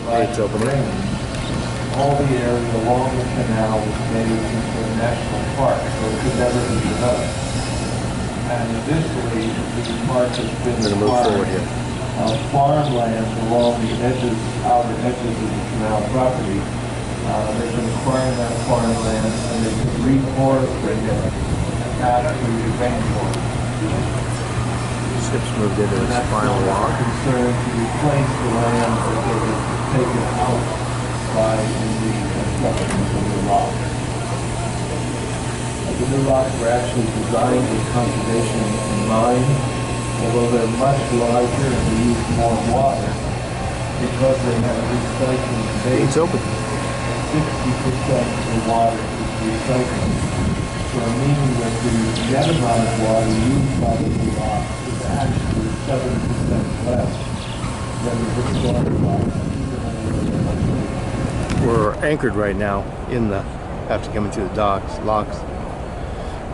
Gates opening. All the area along the canal was made into a national park, so it could never be developed. And additionally, the park has been acquired farmland along the edges, outer edges of the canal property. They've been acquiring that farmland and they've been reforesting it after the rainfall. Ships moved into its final walk. Concerned to replace the land that was taken out by the construction of the new locks. The new locks were actually designed with conservation in mind, although they're much larger and they use more water because they have a recycling base. It's open. 60% of the water is recycled. So meaning that the net amount of water used by the new locks is actually 7% less than the historic locks. We're anchored right now in the, after coming through the locks,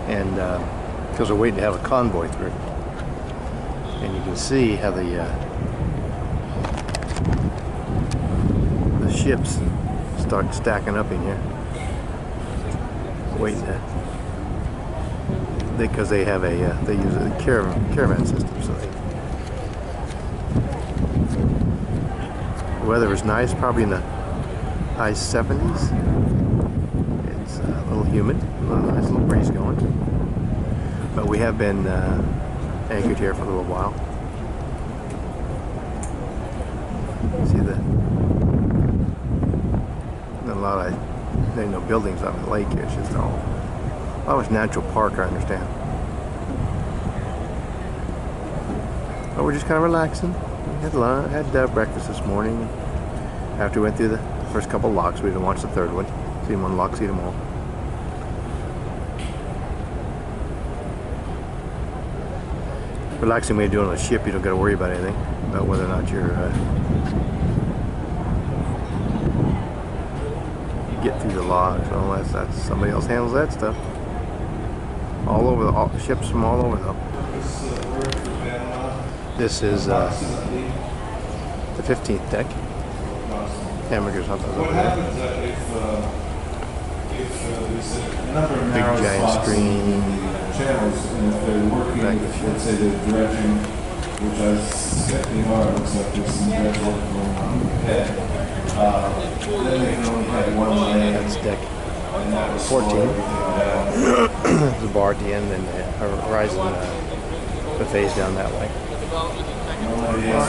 and because we're waiting to have a convoy through. And you can see how the ships start stacking up in here, waiting to, because they have a, they use a caravan system, so the weather is nice, probably in the high 70s. It's a little humid, nice little breeze going. But we have been anchored here for a little while. See a lot of, there ain't no buildings on the lake here. It's just all, it's natural park, I understand. But we're just kind of relaxing. We had lunch, had breakfast this morning. After we went through the first couple locks, we didn't watch the third one. Seen one lock, see them all. Relaxing way of doing on a ship, you don't got to worry about anything, about whether or not you're you get through the locks. Well, that's somebody else handles that stuff. All over the ships from all over though. This is the 15th deck. Hamburgers hot dogs over there. Big giant screen. Channels, and if they're working, let's say they're dredging, which I suspect they are, looks like there's some dredge work going on ahead. Then they can only have one lane. That's deck And that was 14. There's a bar at the end, and the horizon buffet's down that way.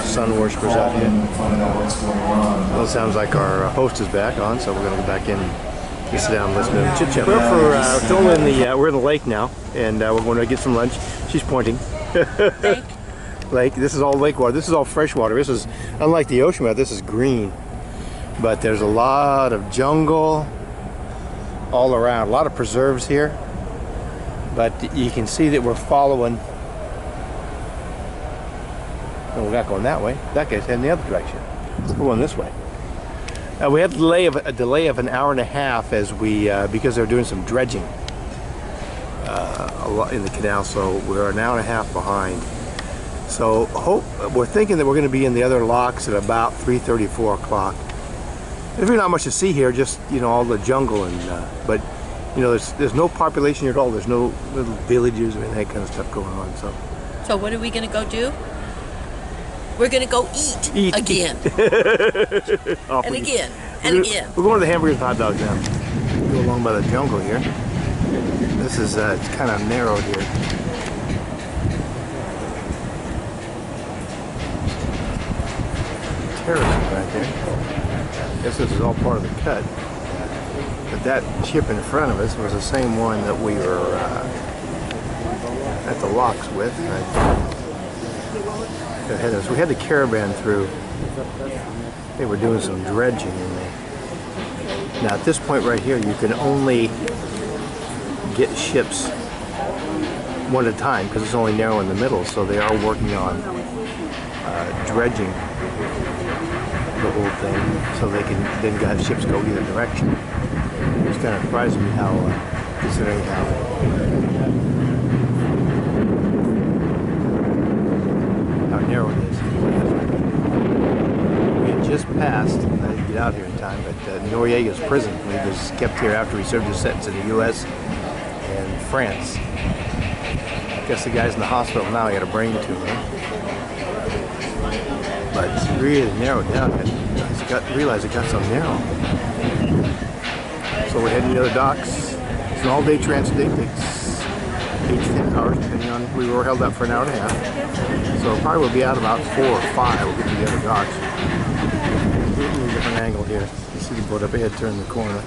Sun worshippers out here. Well, it sounds like our host is back on, so we're going to go back in and sit down and listen to chit chat. We're still in the we're in the lake now, and we're going to get some lunch. She's pointing. Lake. Lake. This is all lake water. This is all fresh water. This is unlike the ocean water. This is green, but there's a lot of jungle all around. A lot of preserves here, but you can see that we're following. No, we're not going that way. That guy's heading the other direction. We're going this way. We had a delay of an hour and a half as we because they're doing some dredging a lot in the canal, so we're an hour and a half behind. So we're thinking that we're going to be in the other locks at about 3:30, 4 o'clock. There's really not much to see here, just all the jungle and but there's no population here at all. There's no little villages or that kind of stuff going on. So what are we going to go do? We're going to go eat again. And again. And again. We're going to the hamburgers and hot dogs now. Go along by the jungle here. This is it's kind of narrow here. Terrace right there. I guess this is all part of the cut. But that ship in front of us was the same one that we were at the locks with. We had the caravan through. They were doing some dredging in there. Now at this point right here, you can only get ships one at a time because it's only narrow in the middle. So they are working on dredging the whole thing, so they can then have ships go either direction. It's kind of surprising me how, considering how narrow it is. We had just passed, and I didn't get out here in time, but Noriega's prison. He was kept here after he served his sentence in the U.S. and France. I guess the guy's in the hospital now. He had a brain tumor. But it's really narrowed down. I realized it got so narrow. So we're heading to the other docks. It's an all-day transit day. It takes 8 to 10 hours, depending on. We were held up for an hour and a half. So probably we'll be out about 4 or 5. We'll get to the other docks. A different angle here. You see the boat up ahead turn the corner.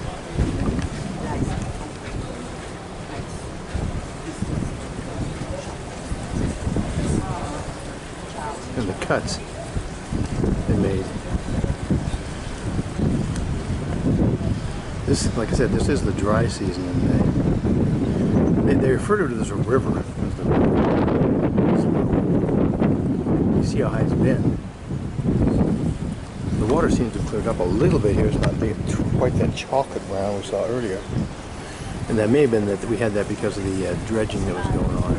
And the cuts they made. This, like I said, this is the dry season in May. They refer to it as a river. You see how high it's been. The water seems to have cleared up a little bit here. It's not quite that chocolate brown we saw earlier. And that may have been that we had that because of the dredging that was going on.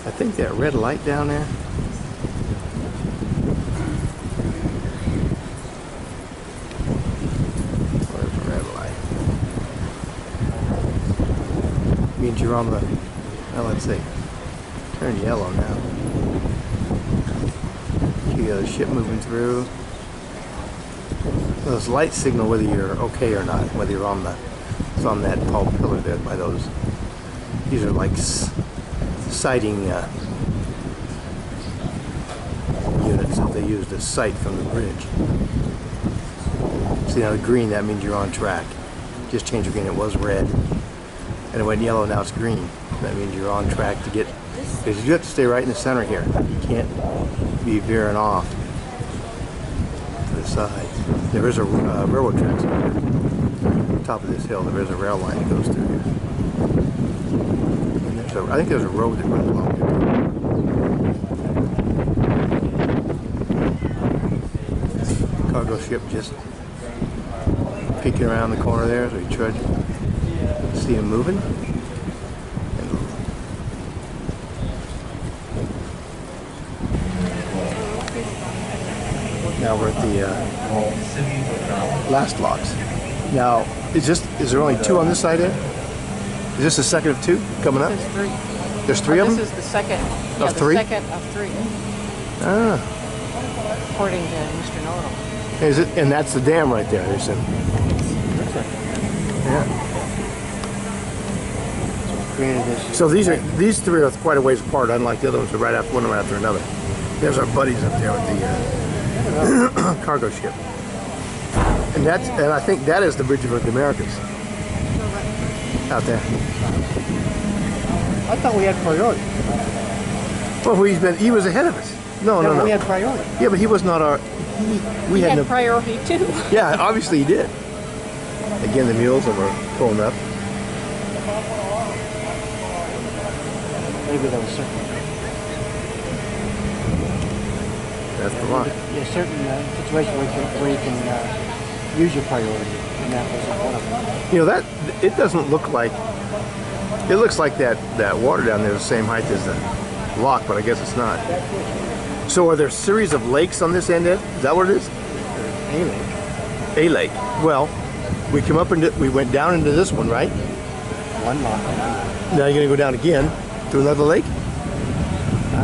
I think that red light down there. Where's the red light? Means you're on the, well, let's see. Turn yellow now. You got a ship moving through. Those lights signal whether you're okay or not, whether you're on the, it's on that tall pillar there by those. These are like sighting units that they use to sight from the bridge. See now the green, that means you're on track. Just change the green, it was red. And it went yellow, now it's green. That means you're on track to get, because you have to stay right in the center here. You can't be veering off to the side. There is a railroad tracks on the top of this hill. There is a rail line that goes through here. And there's I think there's a road that runs along there. Cargo ship just peeking around the corner there as we trudge. See him moving. Now we're at the last locks. Now, is there only 2 on this side here? Is this the second of 2 coming up? There's 3. There's 3 of them? This is the second. Yeah, Of 3? the second of 3. Ah. According to Mr. Know-it-all. Is it? And that's the dam right there. There's yeah. So these 3 are quite a ways apart, unlike the other ones, are right after one after another. There's our buddies up there with the cargo ship, and I think that is the Bridge of the Americas out there. I thought we had priority. Well, he was ahead of us. No. We had priority. Yeah, but he was not our. We Had no priority too. Yeah, obviously he did. Again, the mules that were pulling up. Maybe there was certain. That's the line. Yeah, certain situations where you can use your priority, and that was one of them. You know, that it doesn't look like. It looks like that water down there is the same height as the lock, but I guess it's not. So are there a series of lakes on this end, Ed? Is that what it is? A lake. A lake. Well, we went down into this one, right? One lock. Now you're gonna go down again to another lake? I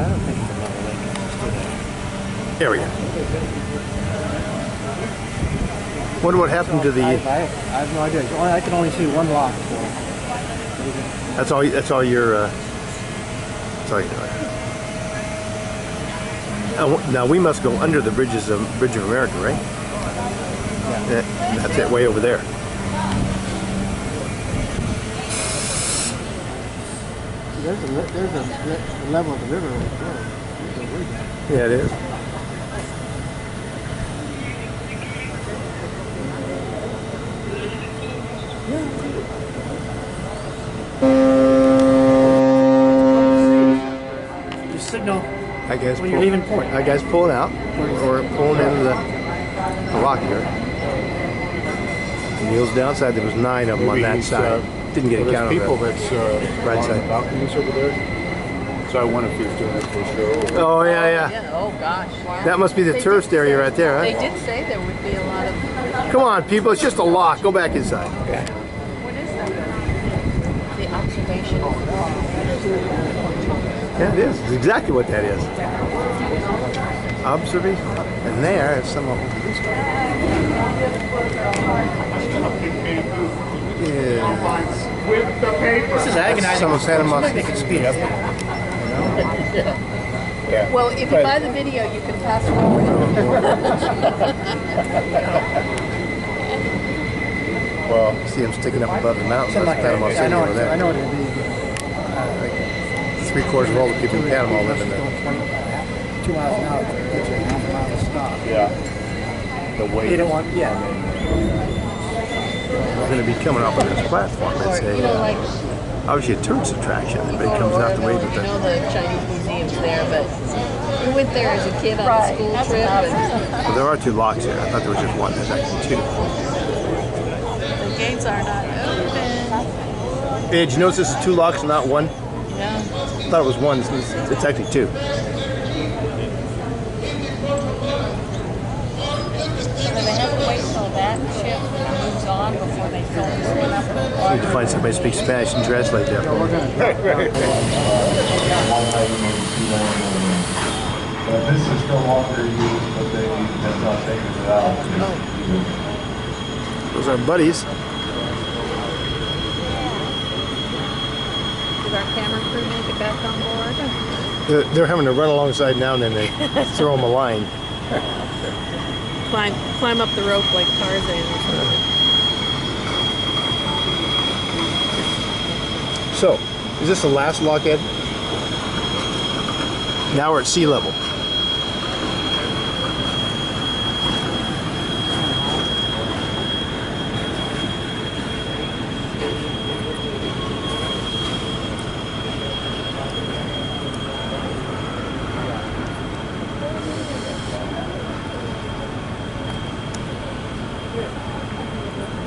don't think it's another lake. It's just an Area. Wonder what happened to the. I have no idea. I can only see one lock. So. That's all. That's all your. That's all you know. Now we must go under the Bridge of America, right? Yeah. That's it, way over there. There's a level of the river right there. Yeah, it is. Just signal I guess. when you're leaving port. I guess pulling out. We're pulling into the lock here. The mules downside. There was 9 of them on that side. Didn't get a count of people that. that's Right on side. the balconies over there. So So I wonder if he's doing it for show. Oh yeah, yeah. Yeah, oh gosh. That must be the They tourist did area say- right there, They huh? did say there would be a lot of. Come on, people, it's just a lock. Go back inside. What is that? The observation. Yeah, it is. It's exactly what that is. Observation. And there is some of them. Yeah. This is agonizing. Some of Panama. They can speed up. Well, if you buy the video, you can fast forward. Well, see them sticking up above the mountain. That's Panama City over there. I know what it'd be. Three-quarters of all the people in Panama live in there. 2 miles an hour to get you a half a mile to stop. Yeah. The weight. You don't want, yeah. We're going to be coming up on this platform. It's You know, like, obviously a tourist attraction. Everybody comes out to wave at you know that. the Chinese museum's there, but we went there as a kid on a school trip. And Well, there are 2 locks here. I thought there was just one. There's actually 2. the gates are not open. Hey, did you notice this is 2 locks, not 1? Yeah. I thought it was 1. It's actually 2. So they have to wait till that ship moves on before they fill this one up with Need water. to find somebody who speaks Spanish and translate that. We're gonna, This is no longer used, but they have not taken it out. Those are buddies. Did our camera crew make it back on board? They're having to run alongside now and then they throw them a line. Climb up the rope like Tarzan or something. So, is this the last lock, Ed? Now we're at sea level.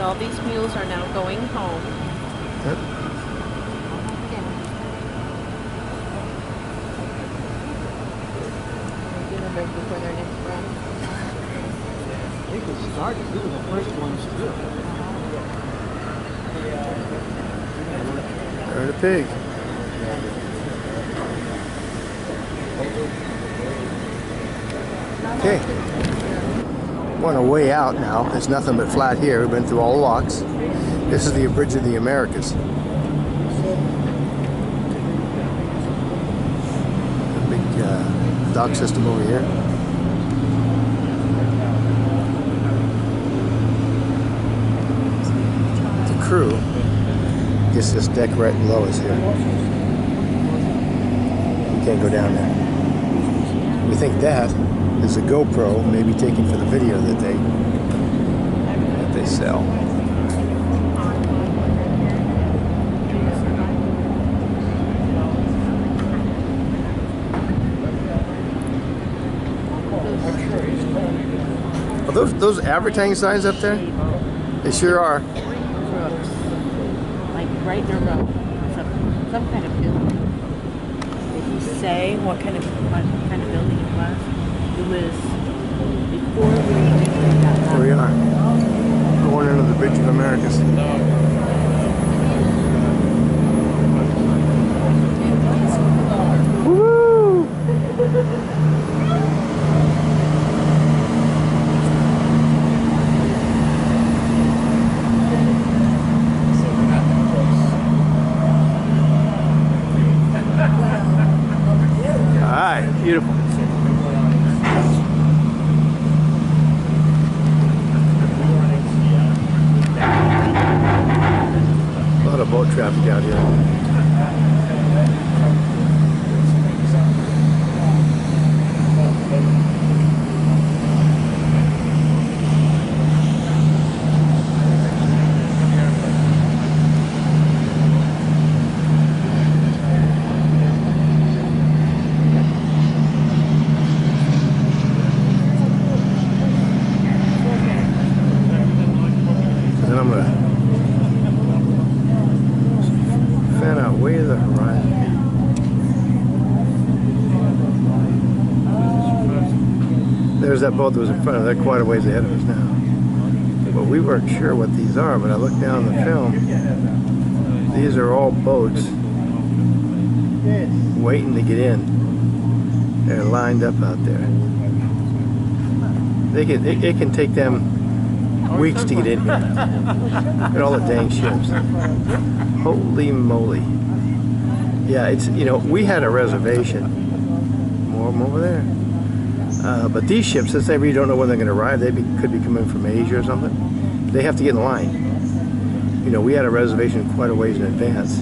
All these mules are now going home. Dinner break before their next run. they could start it. We were the first ones to do it. There the pig. Okay. We're on our way out now. There's nothing but flat here. We've been through all the locks. This is the Bridge of the Americas. A big dock system over here. The crew gets this deck right below us here. We can't go down there. We think that is a GoPro, maybe taken for the video that they sell. Are those advertising signs up there? They sure are. Like right in a row. Some kind of building. Did he say what kind of building it was? It was before we got Here we are. Going into the Bridge of Americas. Woo! Alright, beautiful. A lot of boat traffic out here. There's that boat that was in front of that, quite a ways ahead of us now. But we weren't sure what these are, but I looked down the film. These are all boats waiting to get in. They're lined up out there. It can take them weeks to get in here. Look at all the dang ships. Holy moly. Yeah, it's, you know, we had a reservation. More of them over there. But these ships, since they really don't know when they're going to arrive, could be coming from Asia or something. They have to get in line. You know, we had a reservation quite a ways in advance.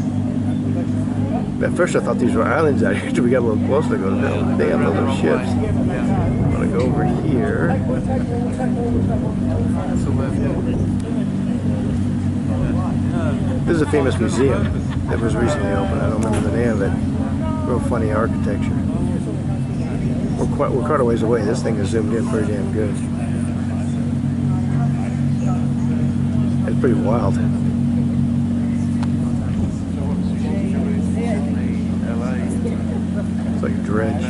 At first I thought these were islands out here until we got a little closer to go to them. They have those little ships. I'm going to go over here. This is a famous museum that was recently opened. I don't remember the name of it. Real funny architecture. We're quite a ways away. This thing is zoomed in pretty damn good. It's pretty wild. It's like dredge.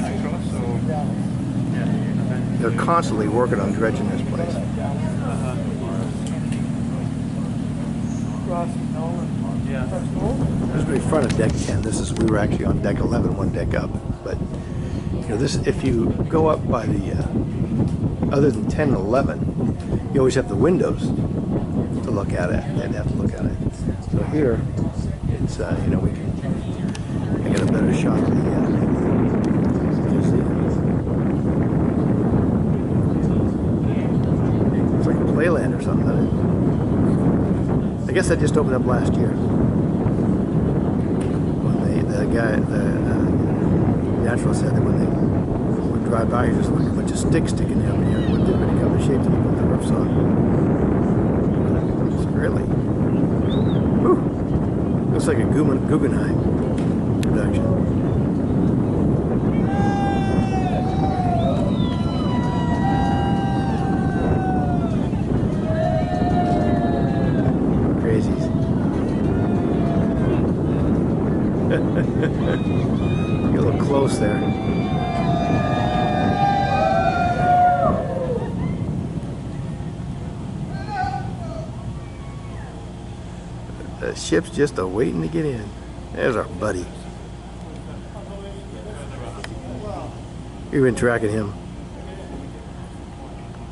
They're constantly working on dredging this place. This is in front of deck 10. We were actually on deck 11, one deck up. But you know, if you go up by the, other than 10 and 11, you always have the windows to look at it. They'd have to look at it. So here, it's, you know, I get a better shot of the, it's like a playland or something, isn't it? I guess that just opened up last year. When the naturalist said that when they would drive by, you just like a bunch of sticks sticking out here. It didn't really come to shape to put the roofs on. Really? Whew. Looks like a Guggenheim production. Crazies. Get a little close there. The ship's just waiting to get in. There's our buddy. We've been tracking him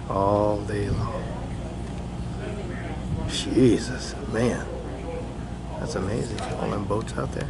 all day long. Jesus, man. That's amazing. All them boats out there.